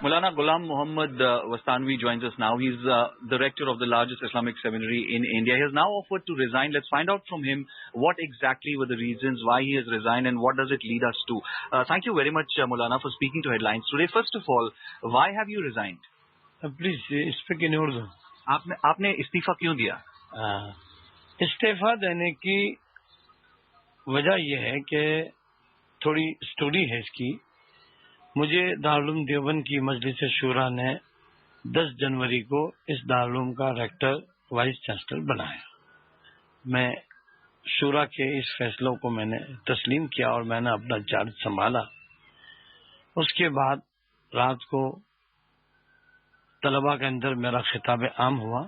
Maulana Ghulam Muhammad Wastanwi joins us now. He's the rector of the largest Islamic seminary in India. He has now offered to resign. Let's find out from him what exactly were the reasons why he has resigned and what does it lead us to. Thank you very much, Maulana, for speaking to Headlines today. First of all, why have you resigned? Please speak in Urdu. आपने इस्तीफा क्यों दिया? इस्तीफा देने की वजह यह है कि थोड़ी स्टोरी है इसकी. मुझे दारुल देवबंद की मजलिस शूरा ने 10 जनवरी को इस दारुल का रेक्टर वाइस चांसलर बनाया. मैं शूरा के इस फैसलों को मैंने तस्लीम किया और मैंने अपना चार्ज संभाला. उसके बाद रात को तलबा के अंदर मेरा खिताब आम हुआ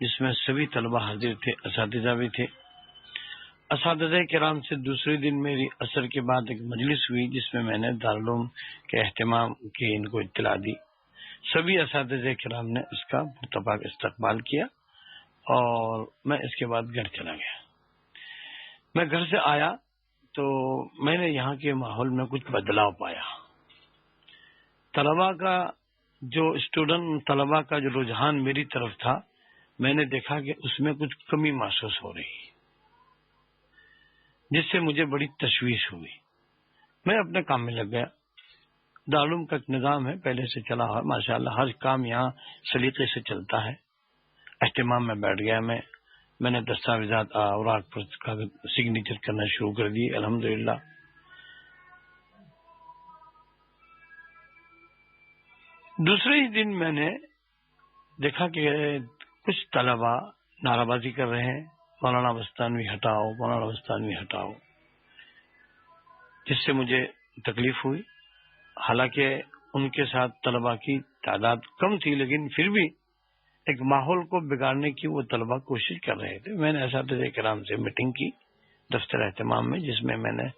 जिसमें सभी तलबा हाजिर थे, असातिज़ा भी थे. असातिज़ा किराम से दूसरे दिन मेरी असर के बाद एक मजलिस हुई जिसमें मैंने दारुल के अहतमाम की इनको इत्तला दी. सभी असातिज़ा किराम ने इसका मुतफाक इस्तकबाल किया और मैं इसके बाद घर चला गया. मैं घर से आया तो मैंने यहाँ के माहौल में कुछ बदलाव पाया. तलबा का तलबा का जो रुझान मेरी तरफ था, मैंने देखा कि उसमें कुछ कमी महसूस हो रही, जिससे मुझे बड़ी तशवीश हुई. मैं अपने काम में लग गया. दारुल का एक निज़ाम है, पहले से चला हुआ, माशाअल्लाह हर काम यहाँ सलीके से चलता है. एहतमाम में बैठ गया. मैंने दस्तावेजात औराक पर सिग्नेचर करना शुरू कर दिए. अल्हम्दुलिल्लाह. दूसरे ही दिन मैंने देखा कि कुछ तलबा नाराबाजी कर रहे हैं, मौलाना वस्तानवी हटाओ, मौलाना वस्तानवी हटाओ, जिससे मुझे तकलीफ हुई. हालांकि उनके साथ तलबा की तादाद कम थी, लेकिन फिर भी एक माहौल को बिगाड़ने की वो तलबा कोशिश कर रहे थे. मैंने असातिज़ा किराम से मीटिंग की दफ्तर एहतमाम में, जिसमें मैंने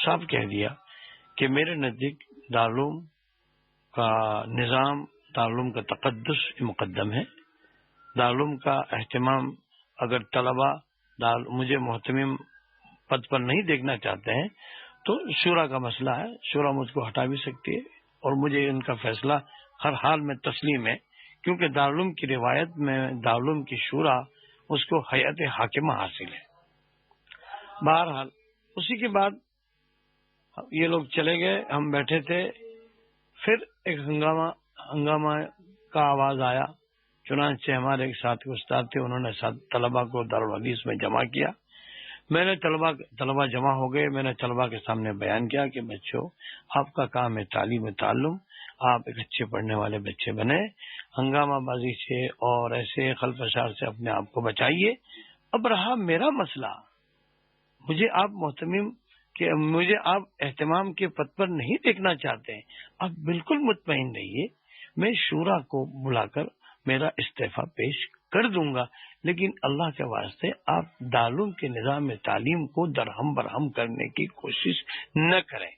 साफ कह दिया कि मेरे नजदीक दारुल का निज़ाम, दारुल का तक़द्दुस मुक़द्दम है. दारुल का एहतमाम अगर तलबा मुझे मोहतमिम पद पर नहीं देखना चाहते हैं तो शूरा का मसला है. शूरा मुझको हटा भी सकती है और मुझे इनका फैसला हर हाल में तस्लीम है, क्योंकि दारुल की रिवायत में दारुल की शूरा उसको हयात हाकिमा हासिल है. बहरहाल उसी के बाद ये लोग चले गए, हम बैठे थे. फिर एक हंगामा का आवाज आया. चुनांचे हमारे एक साथी उस्ताद थे, उन्होंने तलबा को दारुल हदीस में जमा किया. मैंने तलबा जमा हो गए. मैंने तलबा के सामने बयान किया कि बच्चों, आपका काम है तालीम ताल्लुम, आप एक अच्छे पढ़ने वाले बच्चे बने, हंगामाबाजी से और ऐसे खलफशार से अपने आप को बचाइए. अब रहा मेरा मसला, मुझे आप एहतमाम के पद पर नहीं देखना चाहते हैं. आप बिल्कुल मुतमईन रहिए, मैं शूरा को बुलाकर मेरा इस्तीफा पेश कर दूंगा, लेकिन अल्लाह के वास्ते आप दारुल के निज़ाम तालीम को दरहम बरहम करने की कोशिश न करें.